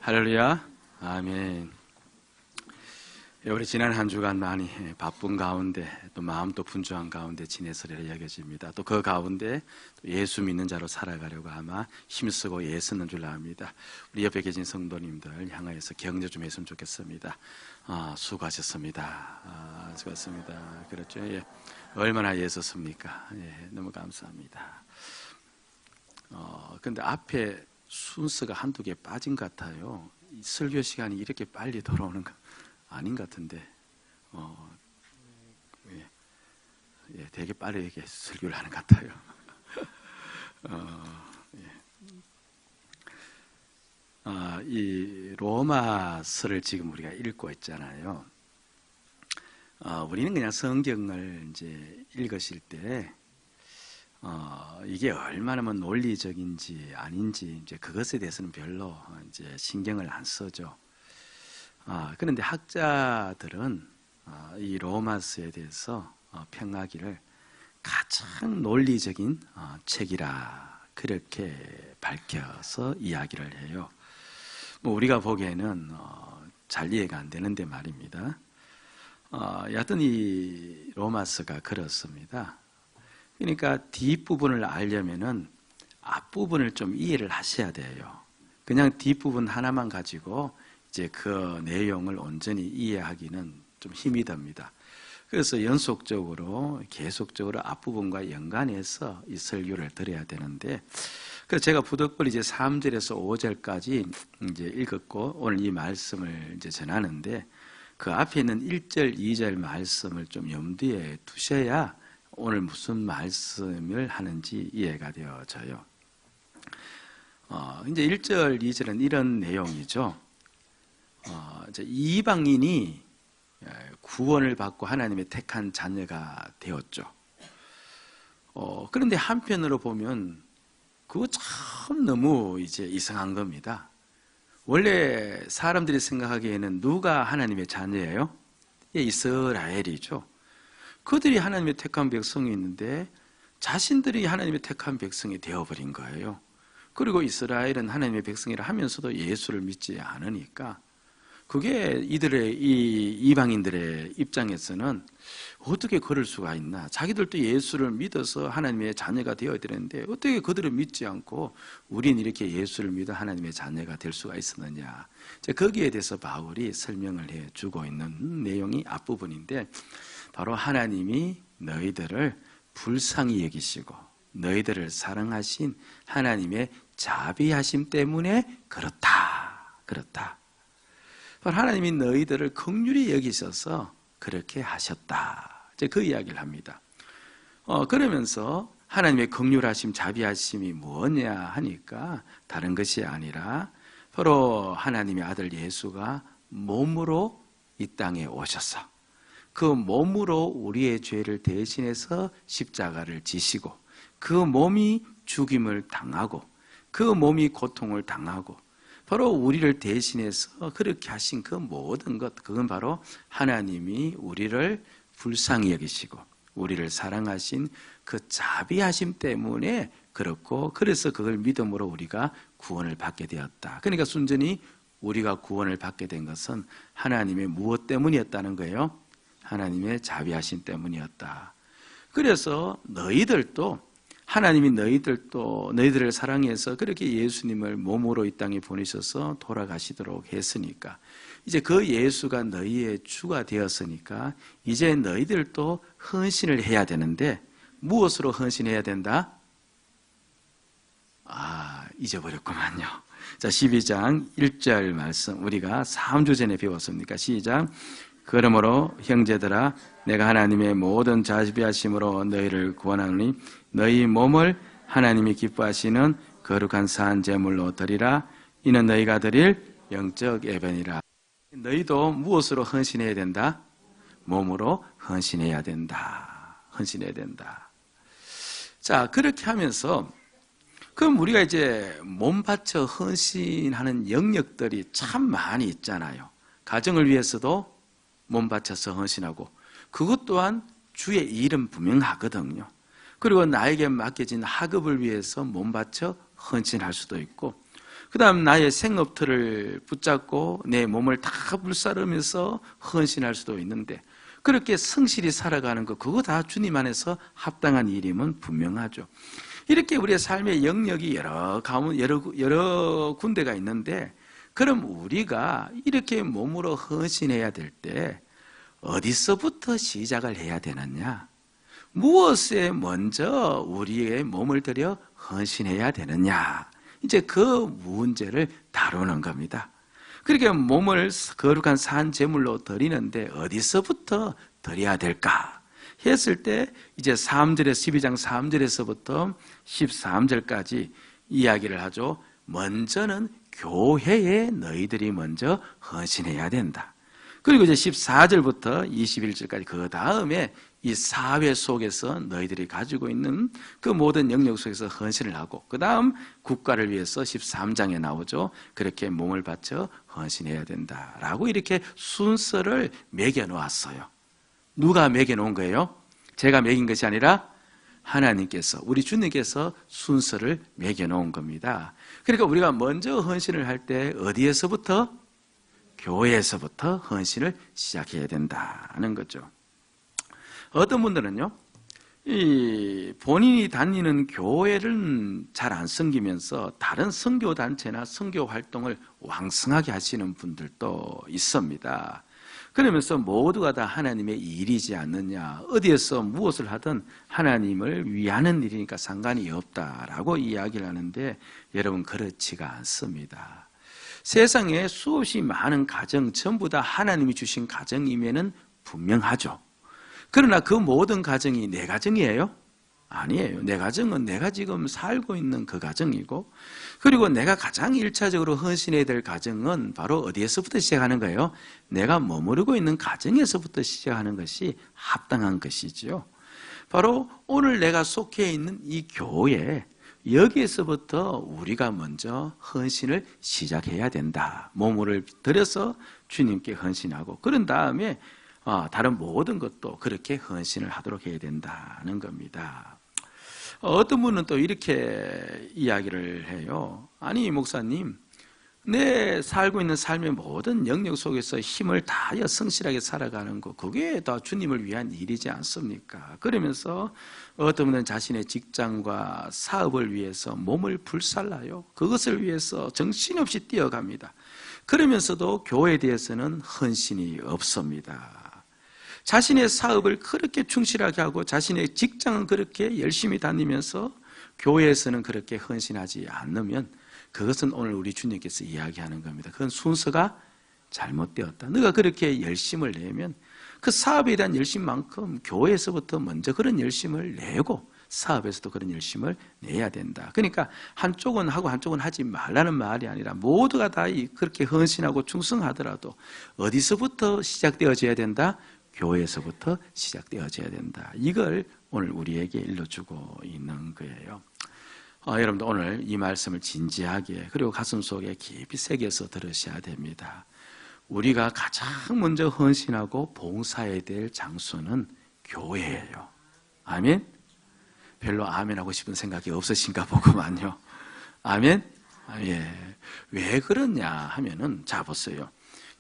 할렐루야. 아멘. 우리 지난 한 주간 많이 바쁜 가운데 또 마음도 분주한 가운데 지내서리라 여겨집니다. 또 그 가운데 예수 믿는 자로 살아가려고 아마 힘쓰고 애쓰는 줄 압니다. 우리 옆에 계신 성도님들 향하여서 격려 좀 했으면 좋겠습니다. 수고하셨습니다. 수고하셨습니다. 그렇죠. 예. 얼마나 애썼습니까? 예, 너무 감사합니다. 근데 앞에 순서가 한두 개 빠진 것 같아요. 설교 시간이 이렇게 빨리 돌아오는 거 아닌 것 같은데, 되게 빠르게 설교를 하는 것 같아요. 이 로마서를 지금 우리가 읽고 있잖아요. 우리는 그냥 성경을 이제 읽으실 때, 이게 얼마나 논리적인지 아닌지 이제 그것에 대해서는 별로 이제 신경을 안 쓰죠. 그런데 학자들은 이 로마서에 대해서 평하기를 가장 논리적인 책이라 그렇게 밝혀서 이야기를 해요. 우리가 보기에는 잘 이해가 안 되는데 말입니다. 여하튼 이 로마서가 그렇습니다. 그러니까 뒷부분을 알려면은 앞부분을 좀 이해를 하셔야 돼요. 그냥 뒷부분 하나만 가지고 이제 그 내용을 온전히 이해하기는 좀 힘이 듭니다. 그래서 연속적으로 계속적으로 앞부분과 연관해서 이 설교를 드려야 되는데, 그래서 제가 부득불 이제 3절에서 5절까지 이제 읽었고 오늘 이 말씀을 이제 전하는데, 그 앞에 있는 1절, 2절 말씀을 좀 염두에 두셔야 오늘 무슨 말씀을 하는지 이해가 되어져요. 이제 1절, 2절은 이런 내용이죠. 이제 이방인이 구원을 받고 하나님의 택한 자녀가 되었죠. 그런데 한편으로 보면 그거 참 너무 이제 이상한 겁니다. 원래 사람들이 생각하기에는 누가 하나님의 자녀예요? 이스라엘이죠. 그들이 하나님의 택한 백성이 있는데 자신들이 하나님의 택한 백성이 되어버린 거예요. 그리고 이스라엘은 하나님의 백성이라 하면서도 예수를 믿지 않으니까 그게 이들의 이 이방인들의 입장에서는 어떻게 그럴 수가 있나? 자기들도 예수를 믿어서 하나님의 자녀가 되어야 되는데 어떻게 그들을 믿지 않고 우린 이렇게 예수를 믿어 하나님의 자녀가 될 수가 있었느냐? 거기에 대해서 바울이 설명을 해주고 있는 내용이 앞부분인데, 바로 하나님이 너희들을 불쌍히 여기시고 너희들을 사랑하신 하나님의 자비하심 때문에 그렇다. 하나님이 너희들을 긍휼히 여기셔서 그렇게 하셨다. 이제 그 이야기를 합니다. 그러면서 하나님의 긍휼하심, 자비하심이 뭐냐 하니까 다른 것이 아니라 바로 하나님의 아들 예수가 몸으로 이 땅에 오셔서 그 몸으로 우리의 죄를 대신해서 십자가를 지시고 그 몸이 죽임을 당하고 그 몸이 고통을 당하고 바로 우리를 대신해서 그렇게 하신 그 모든 것, 그건 바로 하나님이 우리를 불쌍히 여기시고 우리를 사랑하신 그 자비하심 때문에 그렇고, 그래서 그걸 믿음으로 우리가 구원을 받게 되었다. 그러니까 순전히 우리가 구원을 받게 된 것은 하나님의 무엇 때문이었다는 거예요? 하나님의 자비하심 때문이었다. 그래서 하나님이 너희들을 사랑해서 그렇게 예수님을 몸으로 이 땅에 보내셔서 돌아가시도록 했으니까, 이제 그 예수가 너희의 주가 되었으니까 이제 너희들도 헌신을 해야 되는데, 무엇으로 헌신해야 된다? 잊어버렸구만요. 자, 12장 1절 말씀 우리가 3주 전에 배웠습니까? 시작. 그러므로 형제들아, 내가 하나님의 모든 자비하심으로 너희를 구원하노니 너희 몸을 하나님이 기뻐하시는 거룩한 산 제물로 드리라. 이는 너희가 드릴 영적 예배니라. 너희도 무엇으로 헌신해야 된다? 몸으로 헌신해야 된다. 자, 그렇게 하면서 그럼 우리가 이제 몸 바쳐 헌신하는 영역들이 참 많이 있잖아요. 가정을 위해서도 몸 바쳐서 헌신하고, 그것 또한 주의 일은 분명하거든요. 그리고 나에게 맡겨진 학업을 위해서 몸 바쳐 헌신할 수도 있고, 그 다음 나의 생업틀을 붙잡고 내 몸을 다 불사르면서 헌신할 수도 있는데, 그렇게 성실히 살아가는 것, 그거 다 주님 안에서 합당한 일임은 분명하죠. 이렇게 우리의 삶의 영역이 여러 군데가 있는데, 그럼 우리가 이렇게 몸으로 헌신해야 될 때 어디서부터 시작을 해야 되느냐? 무엇에 먼저 우리의 몸을 들여 헌신해야 되느냐? 이제 그 문제를 다루는 겁니다. 그러니까 몸을 거룩한 산 제물로 드리는데 어디서부터 드려야 될까 했을 때, 이제 12장 3절에서부터 13절까지 이야기를 하죠. 먼저는 교회에 너희들이 먼저 헌신해야 된다. 그리고 이제 14절부터 21절까지 그 다음에 이 사회 속에서 너희들이 가지고 있는 그 모든 영역 속에서 헌신을 하고, 그 다음 국가를 위해서 13장에 나오죠. 그렇게 몸을 바쳐 헌신해야 된다라고 이렇게 순서를 매겨 놓았어요. 누가 매겨 놓은 거예요? 제가 매긴 것이 아니라 하나님께서, 우리 주님께서 순서를 매겨 놓은 겁니다. 그러니까 우리가 먼저 헌신을 할 때 어디에서부터? 교회에서부터 헌신을 시작해야 된다는 거죠. 어떤 분들은요, 이 본인이 다니는 교회를 잘 안 섬기면서 다른 선교 단체나 선교 활동을 왕성하게 하시는 분들도 있습니다. 그러면서 모두가 다 하나님의 일이지 않느냐, 어디에서 무엇을 하든 하나님을 위하는 일이니까 상관이 없다라고 이야기를 하는데, 여러분 그렇지가 않습니다. 세상에 수없이 많은 가정 전부 다 하나님이 주신 가정이면은 분명하죠. 그러나 그 모든 가정이 내 가정이에요? 아니에요. 내 가정은 내가 지금 살고 있는 그 가정이고, 그리고 내가 가장 1차적으로 헌신해야 될 가정은 바로 어디에서부터 시작하는 거예요? 내가 머무르고 있는 가정에서부터 시작하는 것이 합당한 것이죠. 바로 오늘 내가 속해 있는 이 교회, 여기에서부터 우리가 먼저 헌신을 시작해야 된다. 몸을 들여서 주님께 헌신하고, 그런 다음에 다른 모든 것도 그렇게 헌신을 하도록 해야 된다는 겁니다. 어떤 분은 또 이렇게 이야기를 해요. 아니 목사님, 내 살고 있는 삶의 모든 영역 속에서 힘을 다하여 성실하게 살아가는 것, 그게 다 주님을 위한 일이지 않습니까? 그러면서 어떤 분은 자신의 직장과 사업을 위해서 몸을 불살라요. 그것을 위해서 정신없이 뛰어갑니다. 그러면서도 교회에 대해서는 헌신이 없습니다. 자신의 사업을 그렇게 충실하게 하고 자신의 직장은 그렇게 열심히 다니면서 교회에서는 그렇게 헌신하지 않으면, 그것은 오늘 우리 주님께서 이야기하는 겁니다. 그건 순서가 잘못되었다. 너가 그렇게 열심을 내면 그 사업에 대한 열심만큼 교회에서부터 먼저 그런 열심을 내고 사업에서도 그런 열심을 내야 된다. 그러니까 한쪽은 하고 한쪽은 하지 말라는 말이 아니라 모두가 다 그렇게 헌신하고 충성하더라도 어디서부터 시작되어져야 된다? 교회에서부터 시작되어져야 된다. 이걸 오늘 우리에게 일러주고 있는 거예요. 여러분들 오늘 이 말씀을 진지하게, 그리고 가슴 속에 깊이 새겨서 들으셔야 됩니다. 우리가 가장 먼저 헌신하고 봉사해야 될 장소는 교회예요. 아멘? 별로 아멘 하고 싶은 생각이 없으신가 보구만요. 아멘? 예. 왜 그러냐 하면은, 자 보세요.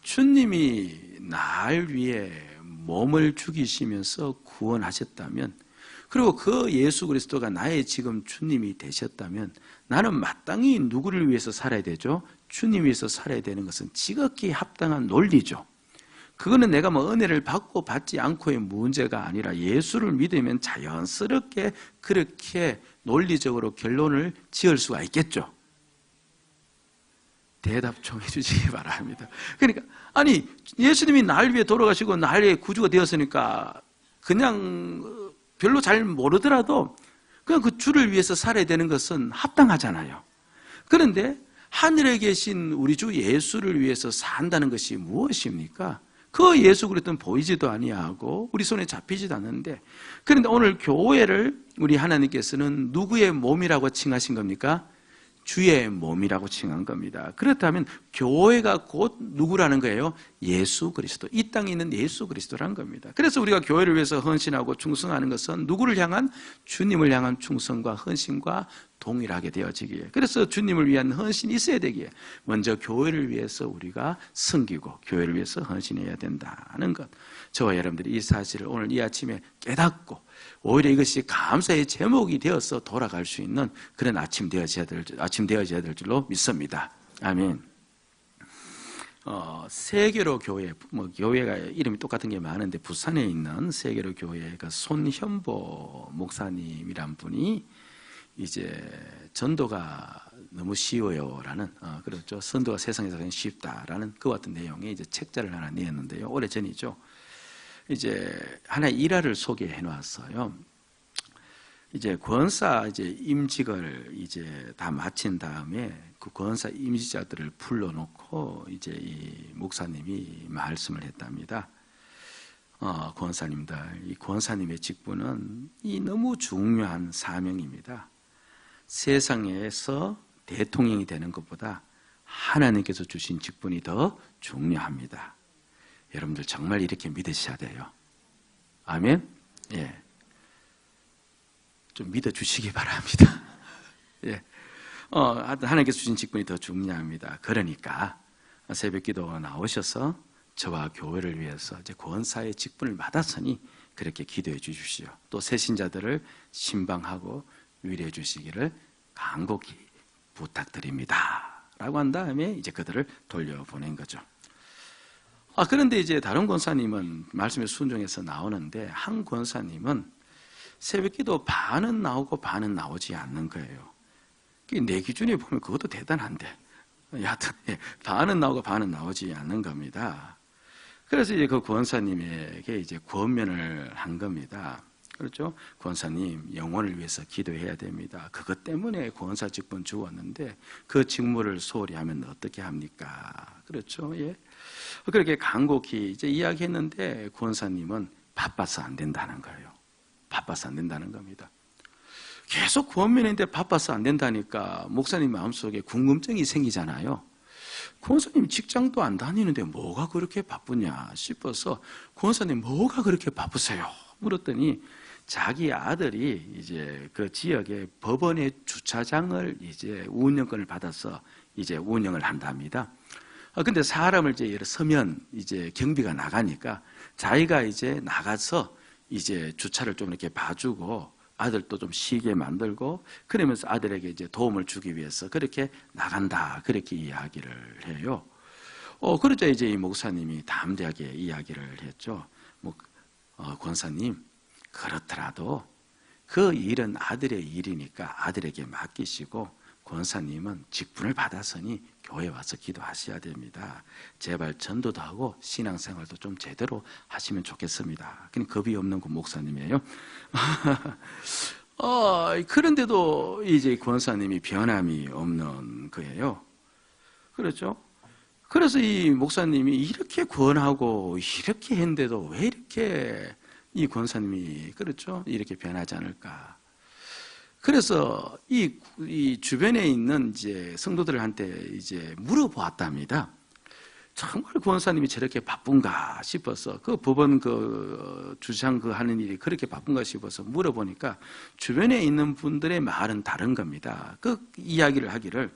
주님이 날 위해 몸을 죽이시면서 구원하셨다면, 그리고 그 예수 그리스도가 나의 지금 주님이 되셨다면, 나는 마땅히 누구를 위해서 살아야 되죠? 주님 위해서 살아야 되는 것은 지극히 합당한 논리죠. 그거는 내가 뭐 은혜를 받고 받지 않고의 문제가 아니라 예수를 믿으면 자연스럽게 그렇게 논리적으로 결론을 지을 수가 있겠죠. 대답 좀 해주시기 바랍니다. 그러니까 아니, 예수님이 날 위해 돌아가시고 날 위해 구주가 되었으니까 그냥 별로 잘 모르더라도 그냥 그 주를 위해서 살아야 되는 것은 합당하잖아요. 그런데 하늘에 계신 우리 주 예수를 위해서 산다는 것이 무엇입니까? 그 예수 그리스도는 보이지도 아니하고 우리 손에 잡히지도 않는데, 그런데 오늘 교회를 우리 하나님께서는 누구의 몸이라고 칭하신 겁니까? 주의 몸이라고 칭한 겁니다. 그렇다면 교회가 곧 누구라는 거예요? 예수 그리스도. 이 땅에 있는 예수 그리스도라는 겁니다. 그래서 우리가 교회를 위해서 헌신하고 충성하는 것은 누구를 향한? 주님을 향한 충성과 헌신과 동일하게 되어지기에, 그래서 주님을 위한 헌신이 있어야 되기에 먼저 교회를 위해서 우리가 섬기고 교회를 위해서 헌신해야 된다는 것, 저와 여러분들이 이 사실을 오늘 이 아침에 깨닫고 오히려 이것이 감사의 제목이 되어서 돌아갈 수 있는 그런 아침 되어져야 될 줄로 믿습니다. 아멘. 세계로 교회, 교회가 이름이 똑같은 게 많은데 부산에 있는 세계로 교회 그 손현보 목사님이란 분이 이제 전도가 너무 쉬워요라는, 그렇죠. 선도가 세상에서 그냥 쉽다라는 그 같은 내용의 이제 책자를 하나 내었는데요. 오래 전이죠. 이제 하나의 일화를 소개해 놨어요. 이제 권사 이제 임직을 이제 다 마친 다음에 그 권사 임직자들을 불러놓고 이제 이 목사님이 말씀을 했답니다. 권사님들, 이 권사님의 직분은 이 너무 중요한 사명입니다. 세상에서 대통령이 되는 것보다 하나님께서 주신 직분이 더 중요합니다. 여러분들 정말 이렇게 믿으셔야 돼요. 아멘? 예. 좀 믿어주시기 바랍니다. 예. 하나님께서 주신 직분이 더 중요합니다. 그러니까 새벽 기도 나오셔서 저와 교회를 위해서 이제 권사의 직분을 받았으니 그렇게 기도해 주십시오. 또 새신자들을 신방하고 위로해 주시기를 간곡히 부탁드립니다. 라고 한 다음에 이제 그들을 돌려보낸 거죠. 그런데 이제 다른 권사님은 말씀에 순종해서 나오는데, 한 권사님은 새벽 기도 반은 나오고 반은 나오지 않는 거예요. 내 기준에 보면 그것도 대단한데, 여하튼 반은 나오고 반은 나오지 않는 겁니다. 그래서 이제 그 권사님에게 이제 권면을 한 겁니다. 그렇죠? 권사님, 영혼을 위해서 기도해야 됩니다. 그것 때문에 권사 직분 주었는데 그 직무를 소홀히 하면 어떻게 합니까? 그렇죠? 예. 그렇게 간곡히 이제 이야기했는데 권사님은 바빠서 안 된다는 거예요. 바빠서 안 된다는 겁니다. 계속 권면했는데 바빠서 안 된다니까 목사님 마음속에 궁금증이 생기잖아요. 권사님 직장도 안 다니는데 뭐가 그렇게 바쁘냐 싶어서, 권사님 뭐가 그렇게 바쁘세요? 물었더니 자기 아들이 이제 그 지역의 법원의 주차장을 이제 운영권을 받아서 이제 운영을 한답니다. 근데 사람을 이제 서면 이제 경비가 나가니까 자기가 이제 나가서 이제 주차를 좀 이렇게 봐주고 아들도 좀 쉬게 만들고, 그러면서 아들에게 이제 도움을 주기 위해서 그렇게 나간다, 그렇게 이야기를 해요. 그러자 이제 이 목사님이 담대하게 이야기를 했죠. 권사님, 그렇더라도 그 일은 아들의 일이니까 아들에게 맡기시고 권사님은 직분을 받았으니 교회 와서 기도하셔야 됩니다. 제발 전도도 하고 신앙생활도 좀 제대로 하시면 좋겠습니다. 그냥 겁이 없는 그 목사님이에요. 그런데도 이제 권사님이 변함이 없는 거예요. 그렇죠? 그래서 이 목사님이 이렇게 권하고 이렇게 했는데도 왜 이렇게 이 권사님이, 그렇죠? 이렇게 변하지 않을까? 그래서 이 주변에 있는 이제 성도들한테 이제 물어보았답니다. 정말 권사님이 저렇게 바쁜가 싶어서, 그 법원 그 주장 그 하는 일이 그렇게 바쁜가 싶어서 물어보니까 주변에 있는 분들의 말은 다른 겁니다. 그 이야기를 하기를,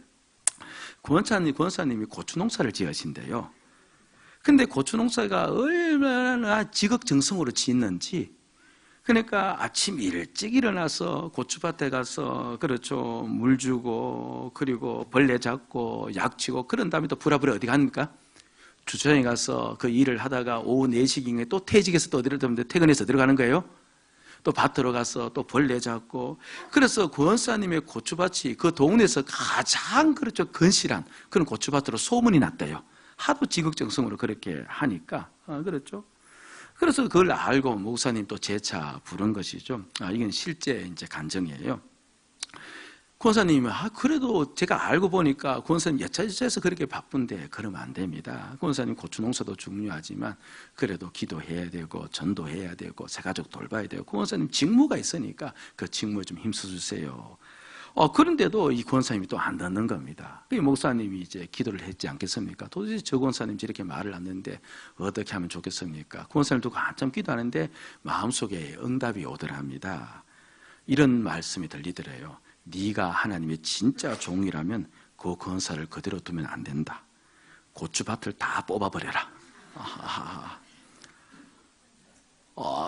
권사님이 고추 농사를 지으신대요. 근데 고추 농사가 얼마나 지극정성으로 짓는지, 그러니까 아침 일찍 일어나서 고추밭에 가서, 그렇죠, 물 주고 그리고 벌레 잡고 약 치고 그런 다음에 또 부랴부랴 어디 갑니까? 주차장에 가서 그 일을 하다가 오후 4시경에 또 퇴직해서 또 어디를 퇴근해서 들어가는 거예요. 또 밭으로 가서 또 벌레 잡고. 그래서 권사님의 고추밭이 그 동네에서 가장, 그렇죠, 건실한 그런 고추밭으로 소문이 났대요. 하도 지극정성으로 그렇게 하니까. 그렇죠. 그래서 그걸 알고 목사님 또 재차 부른 것이죠. 이건 실제 이제 간증이에요. 권사님이 그래도 제가 알고 보니까 권사님 여차저차해서 그렇게 바쁜데 그러면 안 됩니다. 권사님 고추 농사도 중요하지만 그래도 기도해야 되고 전도해야 되고 새가족 돌봐야 되고 권사님 직무가 있으니까 그 직무에 좀 힘써주세요. 그런데도 이 권사님이 또 안 듣는 겁니다. 그 목사님이 이제 기도를 했지 않겠습니까? 도대체 저 권사님 저렇게 말을 안 듣는데 어떻게 하면 좋겠습니까? 권사님 두고 한참 기도하는데 마음속에 응답이 오더랍니다. 이런 말씀이 들리더래요. 네가 하나님의 진짜 종이라면 그 권사를 그대로 두면 안 된다. 고추밭을 다 뽑아버려라.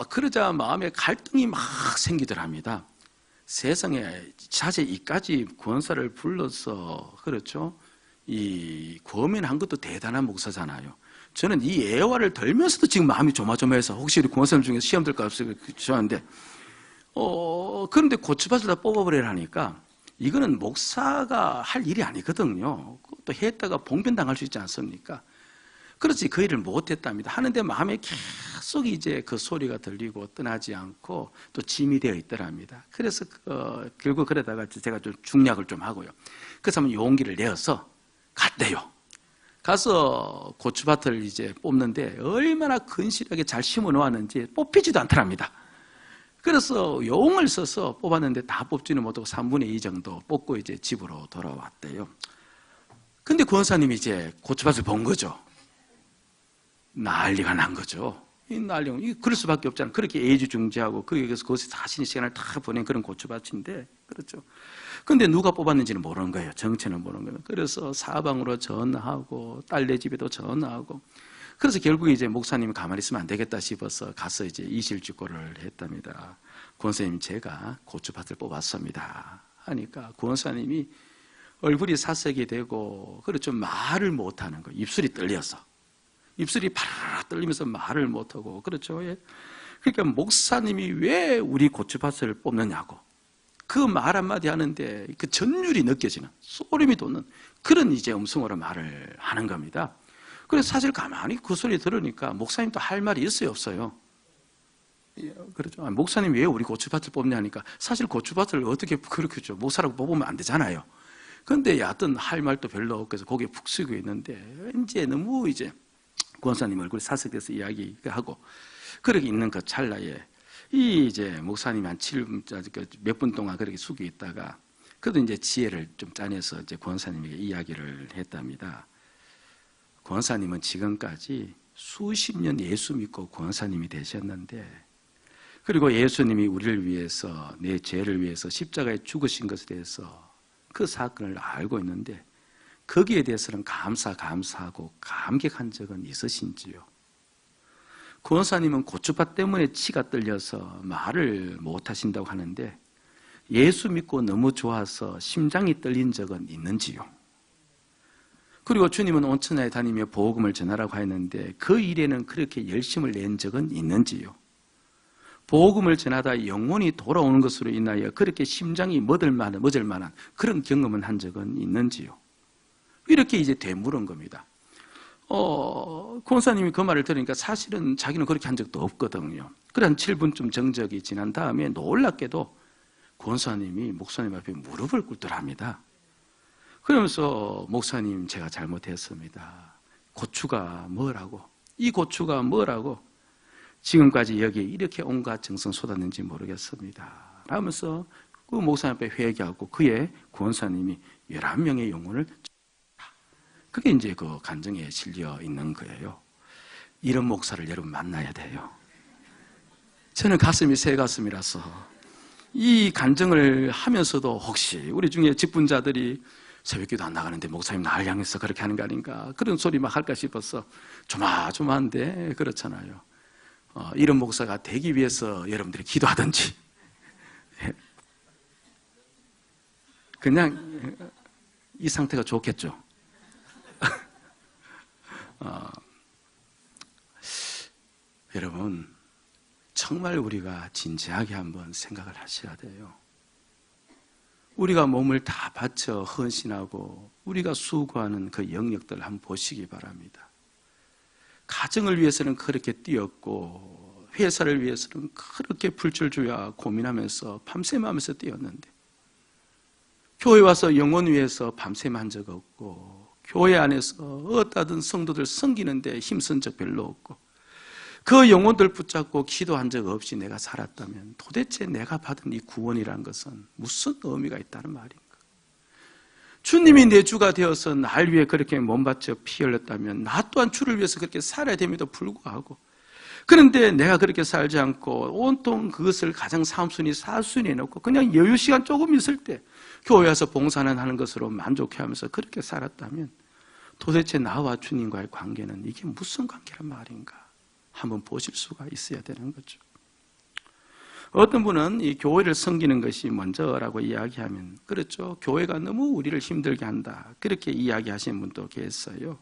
그러자 마음에 갈등이 막 생기더랍니다. 세상에 자제 이까지 권사를 불러서 그렇죠. 이 고민한 것도 대단한 목사잖아요. 저는 이 애화를 들면서도 지금 마음이 조마조마해서 혹시 우리 권사님 중에 시험 들까 없을까 좋아하는데 그런데 고추밭을 다 뽑아버리라니까 이거는 목사가 할 일이 아니거든요. 또 했다가 봉변당할 수 있지 않습니까? 그렇지 그 일을 못했답니다. 하는데 마음에 계속 이제 그 소리가 들리고 떠나지 않고 또 짐이 되어 있더랍니다. 그래서 결국 그러다가 제가 좀 중략을 좀 하고요. 그래서 한번 용기를 내어서 갔대요. 가서 고추밭을 이제 뽑는데 얼마나 근실하게 잘 심어 놓았는지 뽑히지도 않더랍니다. 그래서 용을 써서 뽑았는데 다 뽑지는 못하고 3분의 2 정도 뽑고 이제 집으로 돌아왔대요. 근데 권사님이 이제 고추밭을 본 거죠. 난리가 난 거죠. 그럴 수밖에 없잖아요. 그렇게 애지중지하고 거기서 자신의 시간을 다 보낸 그런 고추밭인데, 그렇죠. 근데 누가 뽑았는지는 모르는 거예요. 정체는 모르는 거예요. 그래서 사방으로 전화하고 딸네 집에도 전화하고. 그래서 결국에 이제 목사님이 가만히 있으면 안 되겠다 싶어서 가서 이제 이실직고를 했답니다. 권사님 제가 고추밭을 뽑았습니다. 하니까 권사님이 얼굴이 사색이 되고, 그렇죠. 말을 못하는 거예요. 입술이 떨려서. 입술이 파라라 떨리면서 말을 못하고, 그렇죠. 예. 그러니까 목사님이 왜 우리 고추밭을 뽑느냐고. 그 말 한마디 하는데 그 전율이 느껴지는, 소름이 돋는 그런 이제 음성으로 말을 하는 겁니다. 그래서 사실 가만히 그 소리 들으니까 목사님도 할 말이 있어요, 없어요? 그렇죠. 목사님 왜 우리 고추밭을 뽑냐니까 사실 고추밭을 어떻게 그렇게 죠 목사라고 뽑으면 안 되잖아요. 그런데 여하튼 할 말도 별로 없고 해서 고개 푹 숙이고 있는데 이제 너무 이제 권사님 얼굴이 사색돼서 이야기하고 그렇게 있는 그 찰나에 이 이제 목사님이 한 몇 분 동안 그렇게 숙여 있다가 그래도 이제 지혜를 좀 짜내서 이제 권사님에게 이야기를 했답니다. 권사님은 지금까지 수십 년 예수 믿고 권사님이 되셨는데, 그리고 예수님이 우리를 위해서 내 죄를 위해서 십자가에 죽으신 것에 대해서 그 사건을 알고 있는데 거기에 대해서는 감사하고 감격한 적은 있으신지요? 권사님은 고추밭 때문에 치가 떨려서 말을 못하신다고 하는데 예수 믿고 너무 좋아서 심장이 떨린 적은 있는지요? 그리고 주님은 온 천하에 다니며 복음을 전하라고 했는데 그 일에는 그렇게 열심을 낸 적은 있는지요? 복음을 전하다 영혼이 돌아오는 것으로 인하여 그렇게 심장이 멎을 만한 그런 경험은 한 적은 있는지요? 이렇게 이제 되물은 겁니다. 권사님이 그 말을 들으니까 사실은 자기는 그렇게 한 적도 없거든요. 그래 한 7분쯤 정적이 지난 다음에 놀랍게도 권사님이 목사님 앞에 무릎을 꿇더랍니다. 그러면서 목사님 제가 잘못했습니다. 고추가 뭐라고? 이 고추가 뭐라고? 지금까지 여기에 이렇게 온갖 정성 쏟았는지 모르겠습니다. 하면서 그 목사님 앞에 회개하고 그의 권사님이 11명의 영혼을 그게 이제 그 간증에 실려 있는 거예요. 이런 목사를 여러분 만나야 돼요. 저는 가슴이 새 가슴이라서 이 간증을 하면서도 혹시 우리 중에 직분자들이 새벽기도 안 나가는데 목사님 날 향해서 그렇게 하는 거 아닌가 그런 소리 막 할까 싶어서 조마조마한데 그렇잖아요. 이런 목사가 되기 위해서 여러분들이 기도하든지 그냥 이 상태가 좋겠죠. 여러분 정말 우리가 진지하게 한번 생각을 하셔야 돼요. 우리가 몸을 다 바쳐 헌신하고 우리가 수고하는 그 영역들을 한번 보시기 바랍니다. 가정을 위해서는 그렇게 뛰었고 회사를 위해서는 그렇게 불철주야 고민하면서 밤샘하면서 뛰었는데 교회 와서 영혼 위해서 밤샘 한 적 없고 교회 안에서 어떠한 성도들 섬기는데 힘쓴 적 별로 없고 그 영혼들 붙잡고 기도한 적 없이 내가 살았다면 도대체 내가 받은 이 구원이라는 것은 무슨 의미가 있다는 말인가? 주님이 내 주가 되어서 날 위해 그렇게 몸 바쳐 피 흘렸다면 나 또한 주를 위해서 그렇게 살아야 됨에도 불구하고, 그런데 내가 그렇게 살지 않고 온통 그것을 가장 사순위 해놓고 그냥 여유 시간 조금 있을 때 교회 와서 봉사는 하는 것으로 만족해하면서 그렇게 살았다면 도대체 나와 주님과의 관계는 이게 무슨 관계란 말인가? 한번 보실 수가 있어야 되는 거죠. 어떤 분은 이 교회를 섬기는 것이 먼저라고 이야기하면, 그렇죠, 교회가 너무 우리를 힘들게 한다, 그렇게 이야기하시는 분도 계세요.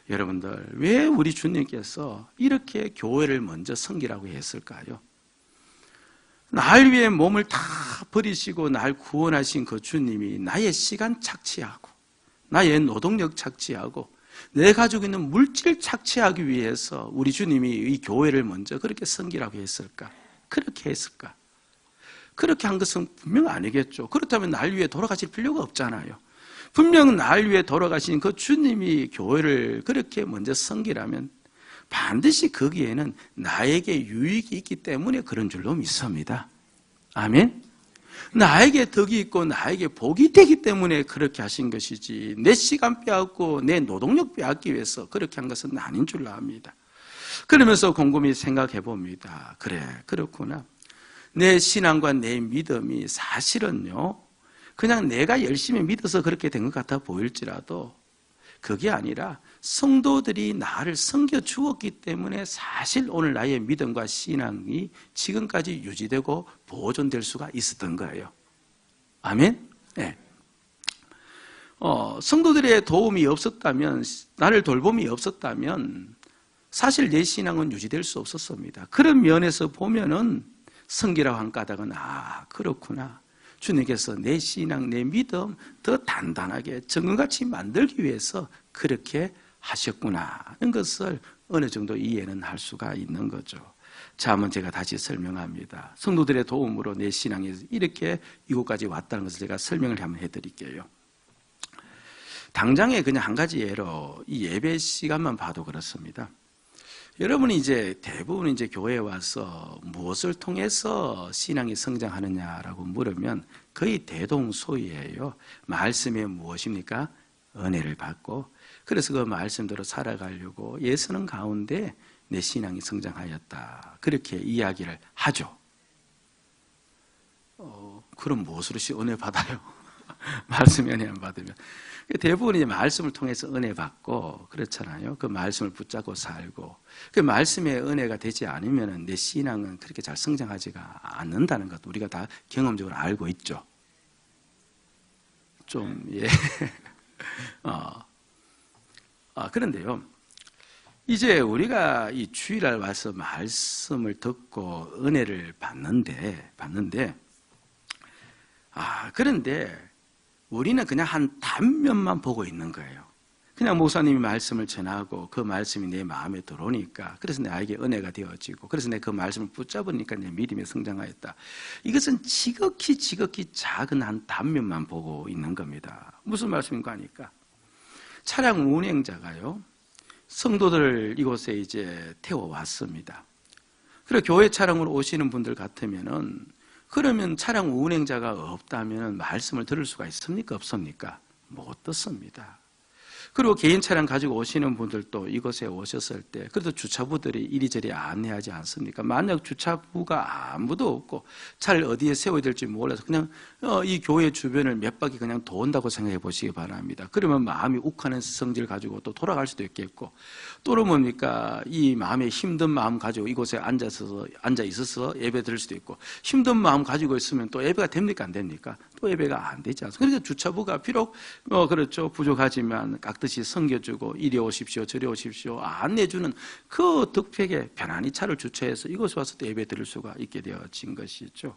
여러분들, 왜 우리 주님께서 이렇게 교회를 먼저 섬기라고 했을까요? 날 위해 몸을 다 버리시고 날 구원하신 그 주님이 나의 시간 착취하고 나의 노동력 착취하고 내 가지고 있는 물질 착취하기 위해서 우리 주님이 이 교회를 먼저 그렇게 섬기라고 했을까? 그렇게 했을까? 그렇게 한 것은 분명 아니겠죠. 그렇다면 날 위해 돌아가실 필요가 없잖아요. 분명 날 위해 돌아가신 그 주님이 교회를 그렇게 먼저 섬기라면 반드시 거기에는 나에게 유익이 있기 때문에 그런 줄로 믿습니다. 아멘? 나에게 덕이 있고 나에게 복이 되기 때문에 그렇게 하신 것이지, 내 시간 빼앗고 내 노동력 빼앗기 위해서 그렇게 한 것은 아닌 줄로 압니다. 그러면서 곰곰이 생각해 봅니다. 그래, 그렇구나. 내 신앙과 내 믿음이 사실은요, 그냥 내가 열심히 믿어서 그렇게 된 것 같아 보일지라도 그게 아니라 성도들이 나를 섬겨 주었기 때문에 사실 오늘 나의 믿음과 신앙이 지금까지 유지되고 보존될 수가 있었던 거예요. 아멘? 네. 성도들의 도움이 없었다면, 나를 돌봄이 없었다면 사실 내 신앙은 유지될 수 없었습니다. 그런 면에서 보면은 섬기라고 한 까닭은, 그렇구나, 주님께서 내 신앙, 내 믿음 더 단단하게 정금같이 만들기 위해서 그렇게 하셨구나 하는 것을 어느 정도 이해는 할 수가 있는 거죠. 자, 한번 제가 다시 설명합니다. 성도들의 도움으로 내 신앙이 이렇게 이곳까지 왔다는 것을 제가 설명을 한번 해드릴게요. 당장에 그냥 한 가지 예로 이 예배 시간만 봐도 그렇습니다. 여러분이 이제 대부분 이제 교회에 와서 무엇을 통해서 신앙이 성장하느냐라고 물으면 거의 대동소이해요. 말씀이 무엇입니까? 은혜를 받고, 그래서 그 말씀대로 살아가려고 예수는 가운데 내 신앙이 성장하였다, 그렇게 이야기를 하죠. 그럼 무엇으로 은혜 받아요? 말씀 은혜 안 받으면. 대부분 이제 말씀을 통해서 은혜 받고 그렇잖아요. 그 말씀을 붙잡고 살고, 그 말씀의 은혜가 되지 않으면 내 신앙은 그렇게 잘 성장하지가 않는다는 것 우리가 다 경험적으로 알고 있죠. 좀, 예. 그런데요, 이제 우리가 이 주일날 와서 말씀을 듣고 은혜를 받는데, 그런데 우리는 그냥 한 단면만 보고 있는 거예요. 그냥 목사님이 말씀을 전하고 그 말씀이 내 마음에 들어오니까, 그래서 나에게 은혜가 되어지고, 그래서 내가 그 말씀을 붙잡으니까 내 믿음이 성장하였다. 이것은 지극히 작은 한 단면만 보고 있는 겁니다. 무슨 말씀인가 하니까, 차량 운행자가요, 성도들 이곳에 이제 태워왔습니다. 그리고 교회 차량으로 오시는 분들 같으면은, 그러면 차량 운행자가 없다면 말씀을 들을 수가 있습니까? 없습니까? 못 듣습니다. 그리고 개인 차량 가지고 오시는 분들도 이곳에 오셨을 때 그래도 주차부들이 이리저리 안내하지 않습니까? 만약 주차부가 아무도 없고 차를 어디에 세워야 될지 몰라서 그냥 이 교회 주변을 몇 바퀴 그냥 돈다고 생각해 보시기 바랍니다. 그러면 마음이 욱하는 성질 가지고 또 돌아갈 수도 있겠고, 또는 뭡니까, 이 마음에 힘든 마음 가지고 이곳에 앉아 있어서 예배 드릴 수도 있고, 힘든 마음 가지고 있으면 또 예배가 됩니까? 안 됩니까? 또 예배가 안 되지 않습니까? 그러니까 주차부가 비록 그렇죠, 부족하지만 깍듯이 섬겨주고 이리 오십시오 저리 오십시오 안내주는 그 덕택에 편안히 차를 주차해서 이곳에 와서 또 예배 드릴 수가 있게 되어진 것이죠.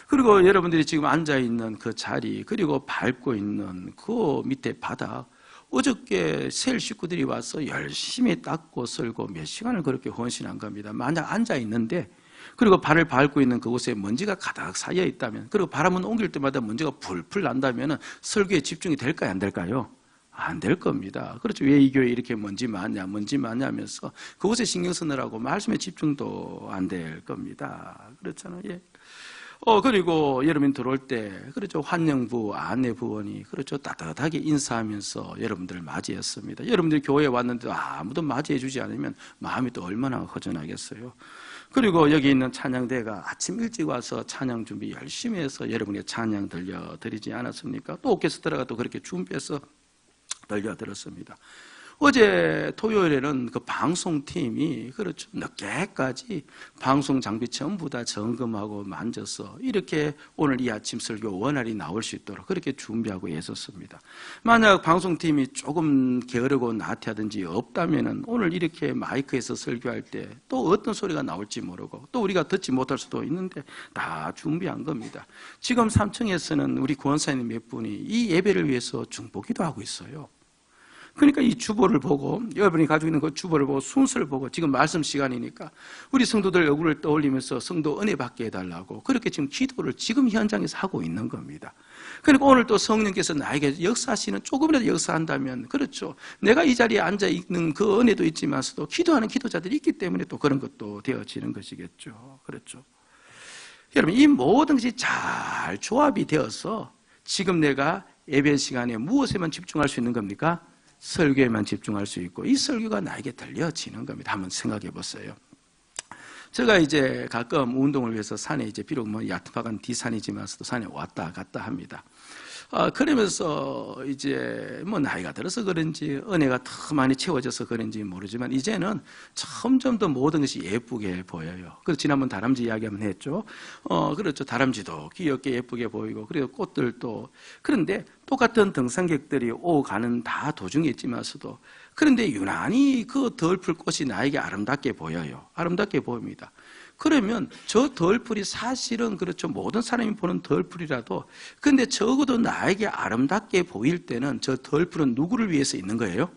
그리고 여러분들이 지금 앉아있는 그 자리, 그리고 밟고 있는 그 밑에 바닥, 어저께 셀 식구들이 와서 열심히 닦고 쓸고 몇 시간을 그렇게 헌신한 겁니다. 만약 앉아있는데, 그리고 발을 밟고 있는 그곳에 먼지가 가득 쌓여 있다면, 그리고 바람은 옮길 때마다 먼지가 풀풀 난다면 설교에 집중이 될까요? 안 될까요? 안 될 겁니다. 그렇죠. 왜 이 교회 이렇게 먼지 많냐 하면서 그곳에 신경 쓰느라고 말씀에 집중도 안 될 겁니다. 그렇잖아요. 예. 그리고 여러분 들어올 때, 그렇죠. 환영부, 안내부원이, 그렇죠. 따뜻하게 인사하면서 여러분들을 맞이했습니다. 여러분들이 교회에 왔는데 아무도 맞이해주지 않으면 마음이 또 얼마나 허전하겠어요. 그리고 여기 있는 찬양대가 아침 일찍 와서 찬양 준비 열심히 해서 여러분의 찬양 들려드리지 않았습니까? 또 오케스트라가 또 그렇게 준비해서 들려드렸습니다. 어제 토요일에는 그 방송팀이 그렇죠. 늦게까지 방송 장비 전부 다 점검하고 만져서 이렇게 오늘 이 아침 설교 원활히 나올 수 있도록 그렇게 준비하고 애썼습니다. 만약 방송팀이 조금 게으르고 나태하든지 없다면은 오늘 이렇게 마이크에서 설교할 때 또 어떤 소리가 나올지 모르고 또 우리가 듣지 못할 수도 있는데 다 준비한 겁니다. 지금 3층에서는 우리 구원사님 몇 분이 이 예배를 위해서 중보기도 하고 있어요. 그러니까 이 주보를 보고 여러분이 가지고 있는 그 주보를 보고 순서를 보고 지금 말씀 시간이니까 우리 성도들 얼굴을 떠올리면서 성도 은혜 받게 해달라고 그렇게 지금 기도를 지금 현장에서 하고 있는 겁니다. 그러니까 오늘 또 성령께서 나에게 역사하시는 조금이라도 역사한다면 그렇죠. 내가 이 자리에 앉아 있는 그 은혜도 있지만서도 기도하는 기도자들이 있기 때문에 또 그런 것도 되어지는 것이겠죠. 그렇죠. 여러분 이 모든 것이 잘 조합이 되어서 지금 내가 예배 시간에 무엇에만 집중할 수 있는 겁니까? 설교에만 집중할 수 있고 이 설교가 나에게 들려지는 겁니다. 한번 생각해 보세요. 제가 이제 가끔 운동을 위해서 산에 이제 비록 뭐 야트박한 D산이지만서도 산에 왔다 갔다 합니다. 그러면서 이제 뭐 나이가 들어서 그런지 은혜가 더 많이 채워져서 그런지 모르지만 이제는 점점 더 모든 것이 예쁘게 보여요. 그래서 지난번 다람쥐 이야기 한번 했죠. 그렇죠. 다람쥐도 귀엽게 예쁘게 보이고 그리고 꽃들도 그런데 똑같은 등산객들이 오고 가는 다 도중에 있지만서도 그런데 유난히 그 덜풀 꽃이 나에게 아름답게 보여요. 아름답게 보입니다. 그러면 저 덜풀이 사실은 그렇죠. 모든 사람이 보는 덜풀이라도 근데 적어도 나에게 아름답게 보일 때는 저 덜풀은 누구를 위해서 있는 거예요?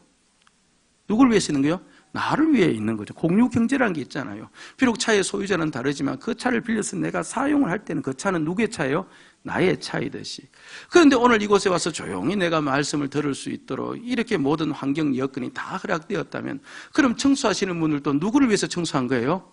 누구를 위해서 있는 거예요? 나를 위해 있는 거죠. 공유경제라는 게 있잖아요. 비록 차의 소유자는 다르지만 그 차를 빌려서 내가 사용을 할 때는 그 차는 누구의 차예요? 나의 차이듯이. 그런데 오늘 이곳에 와서 조용히 내가 말씀을 들을 수 있도록 이렇게 모든 환경 여건이 다 허락되었다면 그럼 청소하시는 분들도 누구를 위해서 청소한 거예요?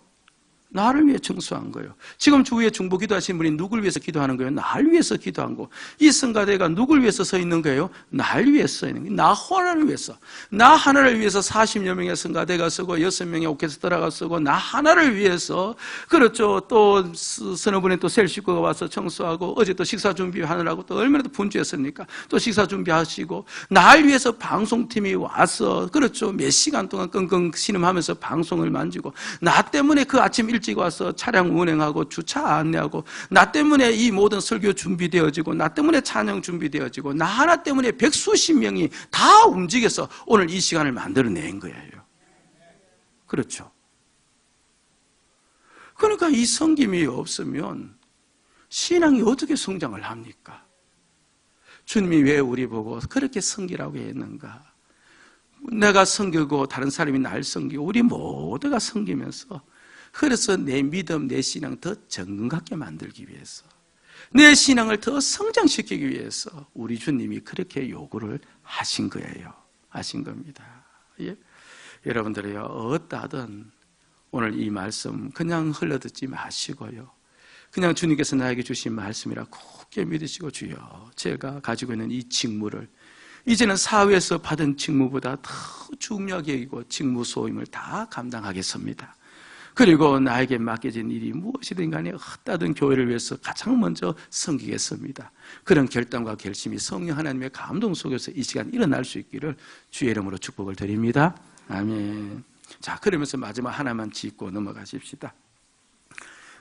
나를 위해 청소한 거예요. 지금 주위에 중보 기도하신 분이 누구를 위해서 기도하는 거예요? 나를 위해서 기도한 거. 이 성가대가 누구를 위해서 서 있는 거예요? 나를 위해서 서 있는 거예요. 나 하나를 위해서. 나 하나를 위해서 40여 명의 성가대가 쓰고 6명의 오케스트라가 쓰고 나 하나를 위해서 그렇죠. 또 서너 분의 또 셀 식구가 와서 청소하고 어제 또 식사 준비하느라고 또 얼마나 또 분주했습니까? 또 식사 준비하시고 날 위해서 방송팀이 와서 그렇죠. 몇 시간 동안 끙끙 신음하면서 방송을 만지고 나 때문에 그 아침 일찍 와서 차량 운행하고 주차 안내하고 나 때문에 이 모든 설교 준비되어지고 나 때문에 찬양 준비되어지고 나 하나 때문에 백수십 명이 다 움직여서 오늘 이 시간을 만들어낸 거예요. 그렇죠. 그러니까 이 섬김이 없으면 신앙이 어떻게 성장을 합니까? 주님이 왜 우리 보고 그렇게 섬기라고 했는가? 내가 섬기고 다른 사람이 날 섬기고 우리 모두가 섬기면서 그래서 내 믿음, 내 신앙 더 정근같게 만들기 위해서 내 신앙을 더 성장시키기 위해서 우리 주님이 그렇게 요구를 하신 거예요. 하신 겁니다. 예? 여러분들이요 어떠하든 오늘 이 말씀 그냥 흘러듣지 마시고요. 그냥 주님께서 나에게 주신 말씀이라 굳게 믿으시고 주여 제가 가지고 있는 이 직무를 이제는 사회에서 받은 직무보다 더 중요하게 여기고 직무 소임을 다 감당하겠습니다. 그리고 나에게 맡겨진 일이 무엇이든 간에 헛다든 교회를 위해서 가장 먼저 섬기겠습니다. 그런 결단과 결심이 성령 하나님의 감동 속에서 이 시간 일어날 수 있기를 주의 이름으로 축복을 드립니다. 아멘. 자, 그러면서 마지막 하나만 짚고 넘어가십시다.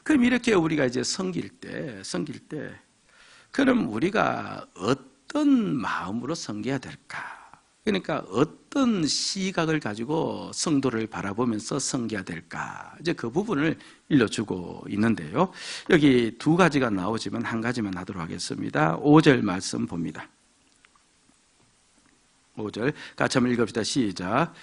그럼 이렇게 우리가 이제 섬길 때 그럼 우리가 어떤 마음으로 섬겨야 될까? 그러니까 어떤 시각을 가지고 성도를 바라보면서 섬겨야 될까? 이제 그 부분을 일러주고 있는데요. 여기 두 가지가 나오지만 한 가지만 하도록 하겠습니다. 5절 말씀 봅니다. 5절 같이 한번 읽읍시다. 시작.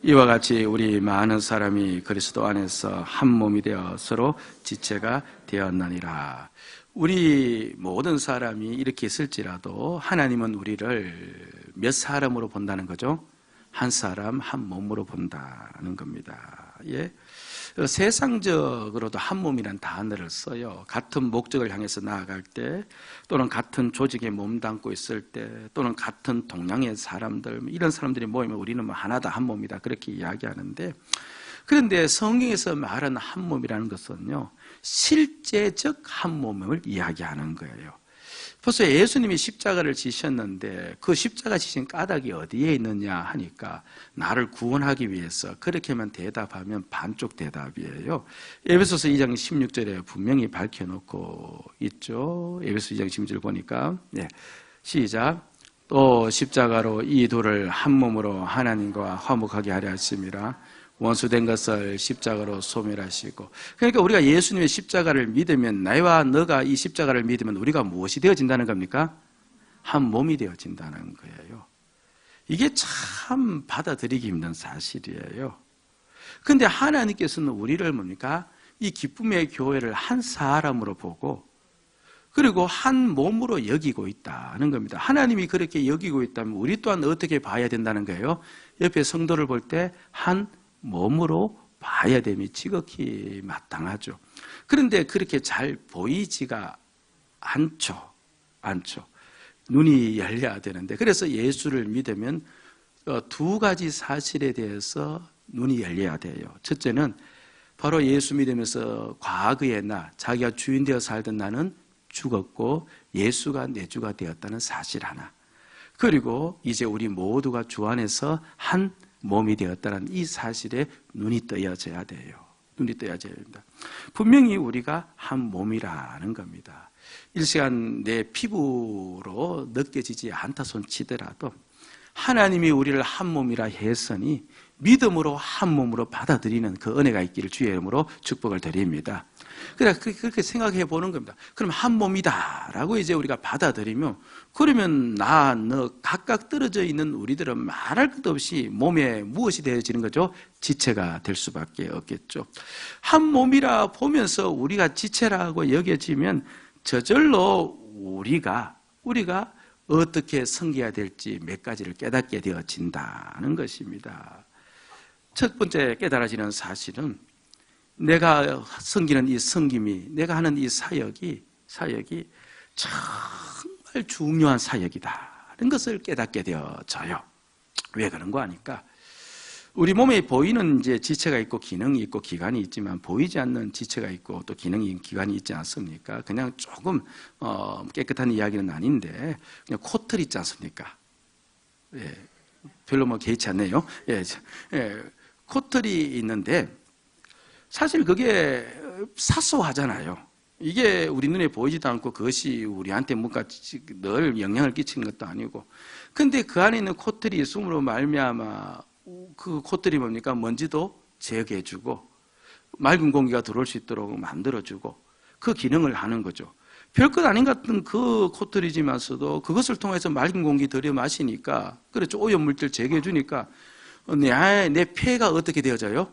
이와 같이 우리 많은 사람이 그리스도 안에서 한 몸이 되어 서로 지체가 되었나니라. 우리 모든 사람이 이렇게 있을지라도 하나님은 우리를 몇 사람으로 본다는 거죠? 한 사람, 한 몸으로 본다는 겁니다. 예. 세상적으로도 한 몸이라는 단어를 써요. 같은 목적을 향해서 나아갈 때, 또는 같은 조직에 몸담고 있을 때, 또는 같은 동양의 사람들, 이런 사람들이 모이면 우리는 뭐 하나다, 한 몸이다, 그렇게 이야기하는데, 그런데 성경에서 말하는 한 몸이라는 것은요, 실제적 한 몸을 이야기하는 거예요. 벌써 예수님이 십자가를 지셨는데 그 십자가 지신 까닭이 어디에 있느냐 하니까 나를 구원하기 위해서, 그렇게만 대답하면 반쪽 대답이에요. 에베소서 2장 16절에 분명히 밝혀놓고 있죠. 에베소 2장 16절 보니까 시작. 또 십자가로 이 돌을 한 몸으로 하나님과 화목하게 하려 하심이라. 원수된 것을 십자가로 소멸하시고. 그러니까 우리가 예수님의 십자가를 믿으면, 나와 너가 이 십자가를 믿으면 우리가 무엇이 되어진다는 겁니까? 한 몸이 되어진다는 거예요. 이게 참 받아들이기 힘든 사실이에요. 그런데 하나님께서는 우리를 뭡니까? 이 기쁨의 교회를 한 사람으로 보고, 그리고 한 몸으로 여기고 있다는 겁니다. 하나님이 그렇게 여기고 있다면 우리 또한 어떻게 봐야 된다는 거예요? 옆에 성도를 볼 때 한 몸으로 봐야 됨이 지극히 마땅하죠. 그런데 그렇게 잘 보이지가 않죠. 눈이 열려야 되는데, 그래서 예수를 믿으면 두 가지 사실에 대해서 눈이 열려야 돼요. 첫째는 바로 예수 믿으면서 과거의 나, 자기가 주인 되어 살던 나는 죽었고 예수가 내 주가 되었다는 사실 하나, 그리고 이제 우리 모두가 주 안에서 한 몸이 되었다는 이 사실에 눈이 떠야져야 돼요. 눈이 떠야져야 됩니다. 분명히 우리가 한 몸이라는 겁니다. 일시간 내 피부로 느껴지지 않다 손치더라도 하나님이 우리를 한 몸이라 했으니 믿음으로 한 몸으로 받아들이는 그 은혜가 있기를 주의 이름으로 축복을 드립니다. 그렇게 생각해 보는 겁니다. 그럼 한 몸이다 라고 이제 우리가 받아들이면, 그러면 나, 너 각각 떨어져 있는 우리들은 말할 것도 없이 몸에 무엇이 되어지는 거죠? 지체가 될 수밖에 없겠죠. 한 몸이라 보면서 우리가 지체라고 여겨지면 저절로 우리가 어떻게 섬겨야 될지 몇 가지를 깨닫게 되어진다는 것입니다. 첫 번째 깨달아지는 사실은 내가 섬기는 이 섬김이, 내가 하는 이 사역이 정말 중요한 사역이다는 것을 깨닫게 되어져요. 왜 그런 거 아니까? 우리 몸에 보이는 이제 지체가 있고 기능이 있고 기관이 있지만, 보이지 않는 지체가 있고 또 기능이, 기관이 있지 않습니까? 그냥 조금 깨끗한 이야기는 아닌데, 그냥 코털 있지 않습니까? 예, 별로 뭐 개의치 않네요. 코털이 있는데 사실 그게 사소하잖아요. 이게 우리 눈에 보이지도 않고 그것이 우리한테 뭔가 늘 영향을 끼치는 것도 아니고, 근데 그 안에 있는 코털이 있음으로 말미암아 그 코털이 뭡니까? 먼지도 제거해주고 맑은 공기가 들어올 수 있도록 만들어주고 그 기능을 하는 거죠. 별것 아닌 같은 그 코털이지만서도 그것을 통해서 맑은 공기 들여 마시니까, 그렇죠, 오염물질 제거해주니까 내 폐가 어떻게 되어져요?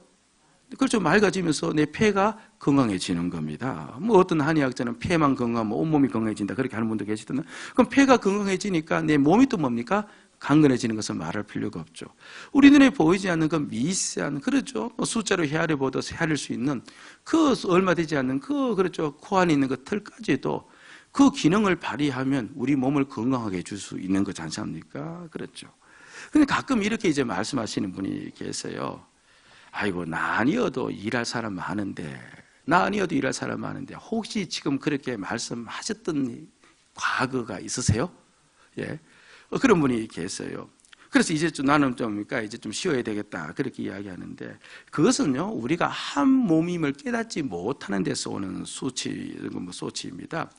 그렇죠, 맑아지면서 내 폐가 건강해지는 겁니다. 뭐 어떤 한의학자는 폐만 건강하면 온몸이 건강해진다 그렇게 하는 분도 계시던데, 그럼 폐가 건강해지니까 내 몸이 또 뭡니까? 강건해지는 것은 말할 필요가 없죠. 우리 눈에 보이지 않는 그 미세한, 그렇죠, 숫자로 헤아려 보도 헤아릴 수 있는 그 얼마 되지 않는 그렇죠, 코 안에 있는 그 털까지도 그 기능을 발휘하면 우리 몸을 건강하게 해줄 수 있는 거지 않습니까? 그렇죠. 근데 가끔 이렇게 이제 말씀하시는 분이 계세요. 아이고, 나 아니어도 일할 사람 많은데 혹시 지금 그렇게 말씀하셨던 과거가 있으세요? 예, 그런 분이 계세요. 그래서 이제 나는 이제 좀 쉬어야 되겠다 그렇게 이야기하는데, 그것은요 우리가 한 몸임을 깨닫지 못하는 데서 오는 소치입니다.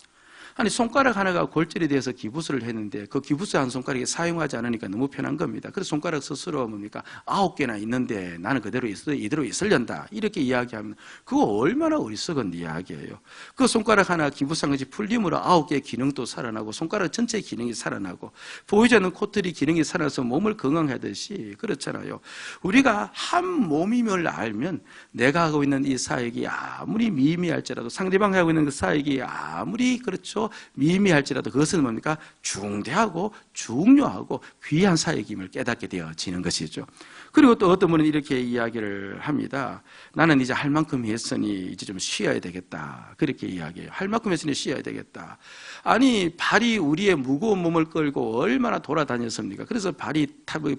아니 손가락 하나가 골절이 돼서 기부스를 했는데 그 기부스 한 손가락이 사용하지 않으니까 너무 편한 겁니다. 그래서 손가락 스스로 뭡니까? 9개나 있는데 나는 그대로 이대로 있으련다 이렇게 이야기하면 그거 얼마나 어리석은 이야기예요. 그 손가락 하나 기부스한 것이 풀림으로 9개의 기능도 살아나고 손가락 전체의 기능이 살아나고 보이지 않는 코털이 기능이 살아나서 몸을 건강하듯이 그렇잖아요. 우리가 한 몸임을 알면 내가 하고 있는 이 사역이 아무리 미미할지라도 상대방이 하고 있는 그 사역이 아무리 그렇죠 미미할지라도 그것은 뭡니까? 중대하고 중요하고 귀한 사역임을 깨닫게 되어지는 것이죠. 그리고 또 어떤 분은 이렇게 이야기를 합니다. 나는 이제 할 만큼 했으니 이제 좀 쉬어야 되겠다. 그렇게 이야기해요. 할 만큼 했으니 쉬어야 되겠다. 아니 발이 우리의 무거운 몸을 끌고 얼마나 돌아다녔습니까? 그래서 발이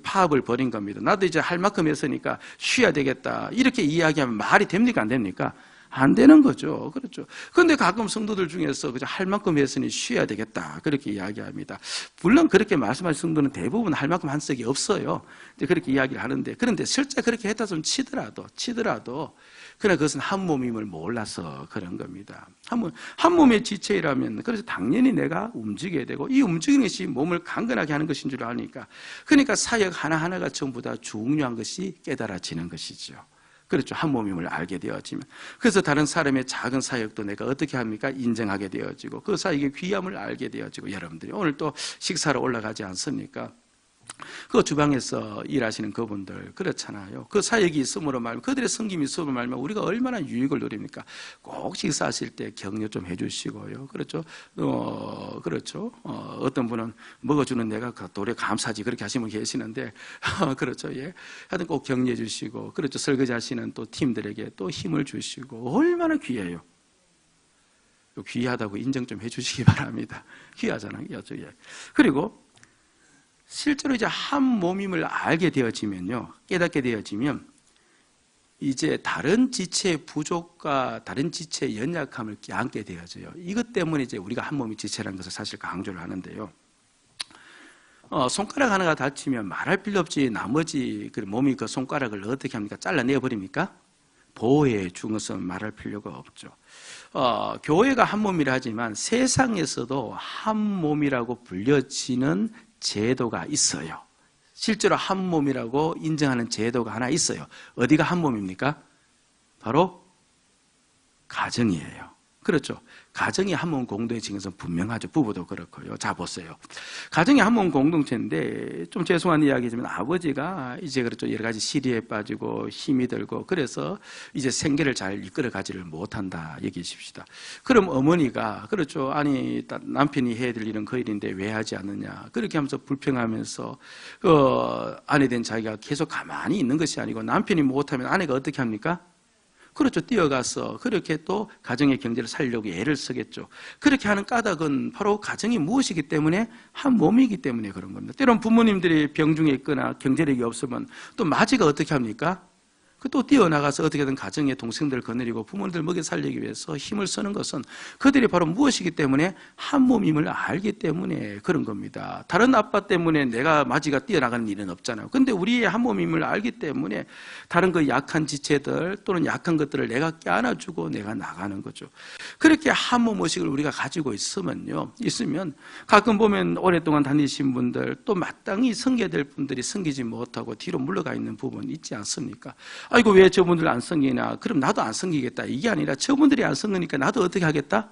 파업을 벌인 겁니다. 나도 이제 할 만큼 했으니까 쉬어야 되겠다. 이렇게 이야기하면 말이 됩니까? 안 됩니까? 안 되는 거죠. 그렇죠. 그런데 가끔 성도들 중에서 그저 할 만큼 했으니 쉬어야 되겠다. 그렇게 이야기합니다. 물론 그렇게 말씀하신 성도는 대부분 할 만큼 한 적이 없어요. 그렇게 이야기를 하는데, 그런데 실제 그렇게 했다 좀 치더라도, 그러나 그것은 한 몸임을 몰라서 그런 겁니다. 한 몸의 지체이라면, 그래서 당연히 내가 움직여야 되고, 이 움직이는 것이 몸을 강건하게 하는 것인 줄 아니까. 그러니까 사역 하나하나가 전부 다 중요한 것이 깨달아지는 것이죠. 그렇죠. 한 몸임을 알게 되어지면. 그래서 다른 사람의 작은 사역도 내가 어떻게 합니까? 인정하게 되어지고, 그 사역의 귀함을 알게 되어지고, 여러분들이 오늘 또 식사로 올라가지 않습니까? 그 주방에서 일하시는 그분들 그렇잖아요. 그 사역이 있음으로 말면 그들의 섬김이 있음으로 말면 우리가 얼마나 유익을 누립니까? 꼭 식사하실 때 격려 좀 해주시고요. 그렇죠. 그렇죠. 어떤 분은 먹어주는 내가 노래 감사지 그렇게 하시면 계시는데 그렇죠. 예. 하여튼 꼭 격려해 주시고 그렇죠. 설거지하시는 또 팀들에게 또 힘을 주시고 얼마나 귀해요. 귀하다고 인정 좀 해주시기 바랍니다. 귀하잖아요. 예. 그리고 실제로 이제 한 몸임을 알게 되어지면요, 깨닫게 되어지면 이제 다른 지체의 부족과 다른 지체의 연약함을 껴안게 되어져요. 이것 때문에 이제 우리가 한 몸이 지체라는 것을 사실 강조를 하는데요. 손가락 하나가 다치면 말할 필요 없지 나머지 그 몸이 그 손가락을 어떻게 합니까? 잘라내 버립니까? 보호해 준 것은 말할 필요가 없죠. 교회가 한 몸이라 하지만 세상에서도 한 몸이라고 불려지는 제도가 있어요. 실제로 한 몸이라고 인정하는 제도가 하나 있어요. 어디가 한 몸입니까? 바로 가정이에요. 그렇죠. 가정이 한 몸 공동체인 것은 분명하죠. 부부도 그렇고요. 자 보세요. 가정이 한 몸 공동체인데 좀 죄송한 이야기지만 아버지가 이제 그렇죠. 여러 가지 시리에 빠지고 힘이 들고 그래서 이제 생계를 잘 이끌어 가지를 못한다 얘기하십시다. 그럼 어머니가 그렇죠. 아니 남편이 해야 될 일은 그 일인데 왜 하지 않느냐 그렇게 하면서 불평하면서 아내 된 자기가 계속 가만히 있는 것이 아니고 남편이 못하면 아내가 어떻게 합니까? 그렇죠. 뛰어가서 그렇게 또 가정의 경제를 살리려고 애를 쓰겠죠. 그렇게 하는 까닭은 바로 가정이 무엇이기 때문에 한 몸이기 때문에 그런 겁니다. 때론 부모님들이 병중에 있거나 경제력이 없으면 또 마지가 어떻게 합니까? 또 뛰어나가서 어떻게든 가정의 동생들을 거느리고 부모님들 먹여 살리기 위해서 힘을 쓰는 것은 그들이 바로 무엇이기 때문에 한 몸임을 알기 때문에 그런 겁니다. 다른 아빠 때문에 내가 마지가 뛰어나가는 일은 없잖아요. 그런데 우리의 한 몸임을 알기 때문에 다른 그 약한 지체들 또는 약한 것들을 내가 껴안아주고 내가 나가는 거죠. 그렇게 한 몸 의식을 우리가 가지고 있으면 가끔 보면 오랫동안 다니신 분들 또 마땅히 섬겨야 될 분들이 섬기지 못하고 뒤로 물러가 있는 부분 있지 않습니까? 아이고 왜 저분들 안 섬기나? 그럼 나도 안 섬기겠다. 이게 아니라 저분들이 안 섬기니까 나도 어떻게 하겠다?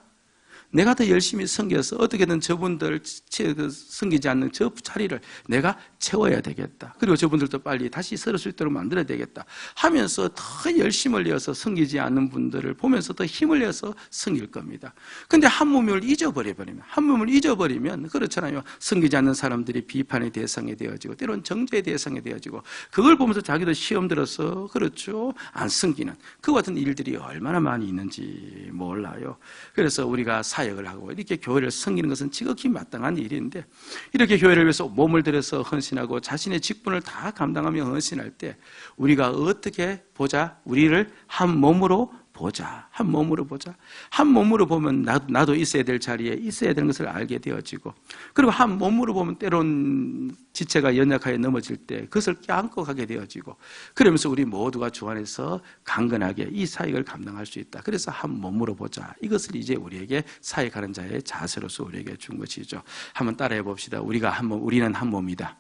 내가 더 열심히 섬겨서 어떻게든 저분들 섬기지 않는 저 자리를 내가 채워야 되겠다. 그리고 저분들도 빨리 다시 서를 수 있도록 만들어야 되겠다 하면서 더 열심을 내어서 섬기지 않는 분들을 보면서 더 힘을 내서 섬길 겁니다. 근데 한 몸을 잊어버리면 그렇잖아요. 섬기지 않는 사람들이 비판의 대상이 되어지고 때로는 정죄의 대상이 되어지고 그걸 보면서 자기도 시험 들어서 그렇죠. 안 섬기는 그와 같은 일들이 얼마나 많이 있는지 몰라요. 그래서 우리가 사역을 하고 이렇게 교회를 섬기는 것은 지극히 마땅한 일인데 이렇게 교회를 위해서 몸을 들여서 헌신하고 자신의 직분을 다 감당하며 헌신할 때 우리가 어떻게 보자 우리를 한 몸으로 보자. 한 몸으로 보자. 한 몸으로 보면 나도 있어야 될 자리에 있어야 되는 것을 알게 되어지고, 그리고 한 몸으로 보면 때론 지체가 연약하게 넘어질 때 그것을 껴안고 가게 되어지고, 그러면서 우리 모두가 주 안에서 강건하게 이 사역을 감당할 수 있다. 그래서 한 몸으로 보자. 이것을 이제 우리에게 사역하는 자의 자세로서 우리에게 준 것이죠. 한번 따라해 봅시다. 우리가 한 몸, 우리는 한 몸이다.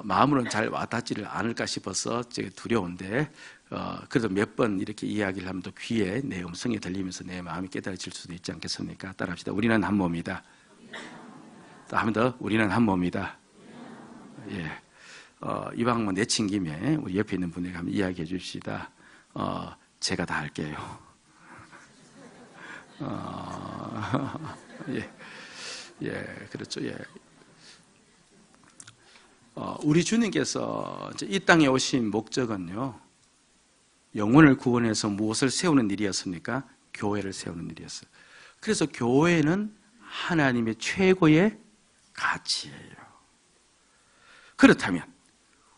마음으로는 잘 와닿지를 않을까 싶어서 되게 두려운데, 그래도 몇 번 이렇게 이야기를 하면 또 귀에 내 음성이 들리면서 내 마음이 깨달아질 수도 있지 않겠습니까? 따라합시다. 우리는 한 몸이다. 또 한 번 더, 우리는 한 몸이다. 예. 이왕 뭐 내친 김에 우리 옆에 있는 분에게 한번 이야기해 줍시다. 제가 다 할게요. 예, 그렇죠. 예. 우리 주님께서 이 땅에 오신 목적은요, 영혼을 구원해서 무엇을 세우는 일이었습니까? 교회를 세우는 일이었어요. 그래서 교회는 하나님의 최고의 가치예요. 그렇다면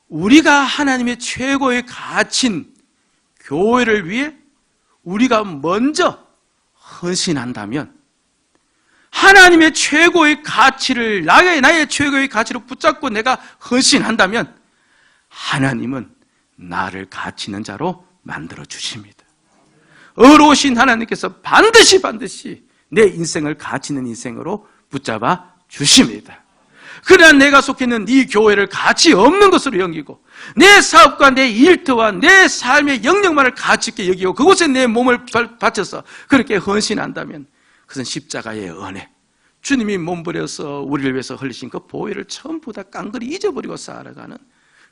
우리가 하나님의 최고의 가치인 교회를 위해 우리가 먼저 헌신한다면, 하나님의 최고의 가치를 나의 최고의 가치로 붙잡고 내가 헌신한다면, 하나님은 나를 가치 있는 자로 만들어 주십니다. 의로우신 하나님께서 반드시 내 인생을 가치 있는 인생으로 붙잡아 주십니다. 그러나 내가 속해 있는 이 교회를 가치 없는 것으로 여기고, 내 사업과 내 일터와 내 삶의 영역만을 가치 있게 여기고, 그곳에 내 몸을 바쳐서 그렇게 헌신한다면, 그것은 십자가의 은혜, 주님이 몸부려서 우리를 위해서 흘리신 그 보혈을 전부 다 깡그리 잊어버리고 살아가는,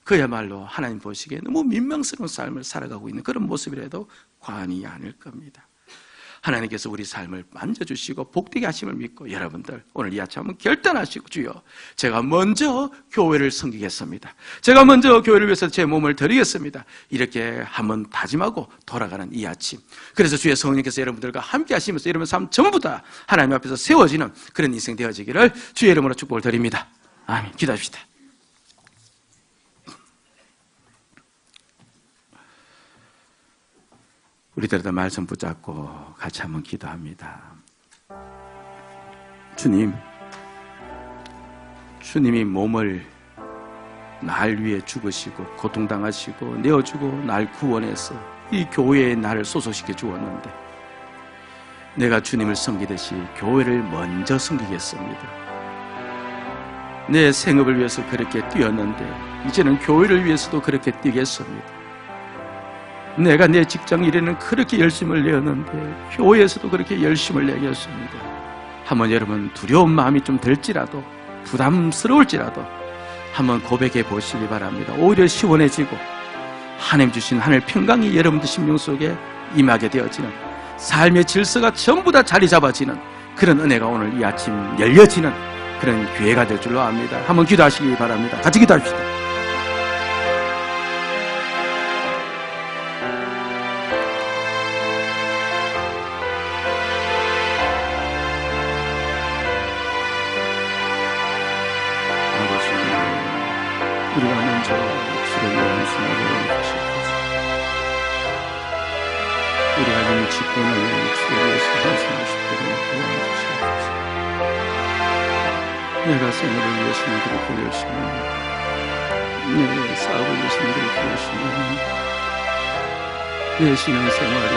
그야말로 하나님 보시기에 너무 민망스러운 삶을 살아가고 있는 그런 모습이라도 과언이 아닐 겁니다. 하나님께서 우리 삶을 만져주시고 복되게 하심을 믿고, 여러분들 오늘 이 아침 한번 결단하시고, 주여, 제가 먼저 교회를 섬기겠습니다. 제가 먼저 교회를 위해서 제 몸을 드리겠습니다. 이렇게 한번 다짐하고 돌아가는 이 아침, 그래서 주의 성령께서 여러분들과 함께 하시면서 여러분 삶 전부 다 하나님 앞에서 세워지는 그런 인생 되어지기를 주의 이름으로 축복을 드립니다. 아멘. 기도합시다. 우리들도 말씀 붙잡고 같이 한번 기도합니다. 주님이 몸을 날 위해 죽으시고 고통당하시고 내어주고 날 구원해서 이 교회에 나를 소속시켜 주었는데, 내가 주님을 섬기듯이 교회를 먼저 섬기겠습니다. 내 생업을 위해서 그렇게 뛰었는데 이제는 교회를 위해서도 그렇게 뛰겠습니다. 내가 내 직장 일에는 그렇게 열심을 내었는데 교회에서도 그렇게 열심을 내겠습니다. 한번 여러분 두려운 마음이 좀 들지라도, 부담스러울지라도 한번 고백해 보시기 바랍니다. 오히려 시원해지고 하나님 주신 하늘 평강이 여러분들 심령 속에 임하게 되어지는, 삶의 질서가 전부 다 자리 잡아지는 그런 은혜가 오늘 이 아침 열려지는 그런 기회가 될 줄로 압니다. 한번 기도하시기 바랍니다. 같이 기도합시다. 우리가 먼저 주를 원하시나를 주시옵소서. 우리 하나님의 직분을 주를 위해서 헌신하고 싶도록 도와주시옵소서. 내가 생업을 위해서는 그렇게 열심히 합니다. 내 사업을 위해서는 그렇게 열심히 합니다. 내 신앙생활에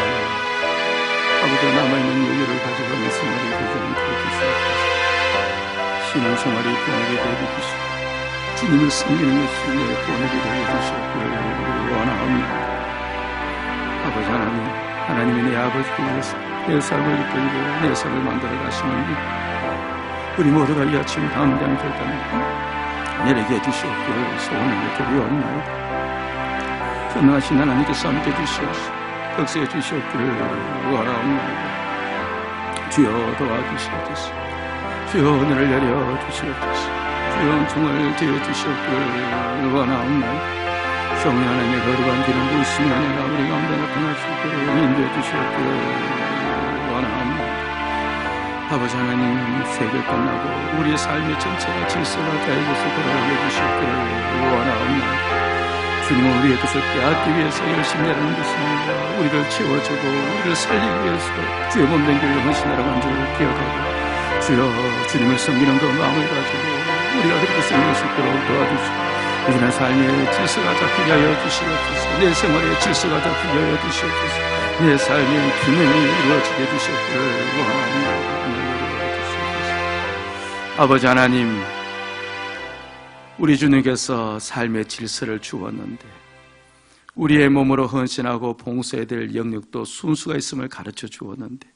아버지 남아있는 여유를 가져가는 생활이 되지 않도록 주시옵소서. 신앙생활이 본하게 되게 주시옵소서. 주님을 섬기는 것이 내 본업이 되어 주시옵기를 원하옵나이다. 아버지 하나님이 내 아버지를 위해서 내 삶을 이끌고 내 삶을 만들어 가시는 일, 우리 모두가 이 아침 감당이 될다면 내게 해주시옵기를 소원을 드리옵나이다. 전능하신 하나님께서 함께 주시옵시고 역사해 주시옵기를 원하옵나이다. 주여 도와주시옵소서. 주여 은혜를 내려 주시옵소서. 주여 은총을 되어 주시옵기를 원하옵나이다. 성령 하나님의 거룩한 기름 부으심이 아니라 우리 가운데 나타나시기를 인도해 주시옵기를 원하옵나이다. 아버지 하나님, 세계 끝나고 우리의 삶의 전체가 질서가 다해져서 돌아가게 주시옵기를 원하옵나이다. 주님은 우리의 것을 빼앗기 위해서 열심히 하는 것입니다. 우리를 채워주고 우리를 살리기 위해서 주의 몸된 교회를 헌신하라고 한 줄을 기억하고 주여 주님을 섬기는 그 마음을 가지고 우리가 그렇게 섬길 수 있도록 도와주시고 이들의 삶의 질서가 잡히게 하여 주시옵소서. 내 생활의 질서가 잡히게 하여 주시옵소서. 내 삶의 균형이 이루어지게 해주시옵기를 원합니다. 아버지 하나님, 우리 주님께서 삶의 질서를 주었는데 우리의 몸으로 헌신하고 봉사해야 될 영역도 순수가 있음을 가르쳐 주었는데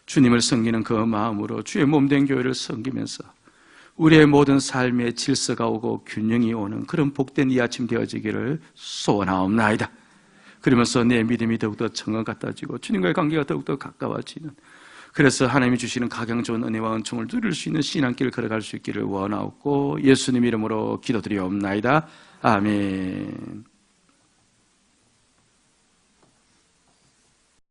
주님을 섬기는 그 마음으로 주의 몸된 교회를 섬기면서 우리의 모든 삶의 질서가 오고 균형이 오는 그런 복된 이 아침 되어지기를 소원하옵나이다. 그러면서 내 믿음이 더욱더 정확 같아지고 주님과의 관계가 더욱더 가까워지는, 그래서 하나님이 주시는 가장 좋은 은혜와 은총을 누릴 수 있는 신앙길을 걸어갈 수 있기를 원하옵고 예수님 이름으로 기도드리옵나이다. 아멘.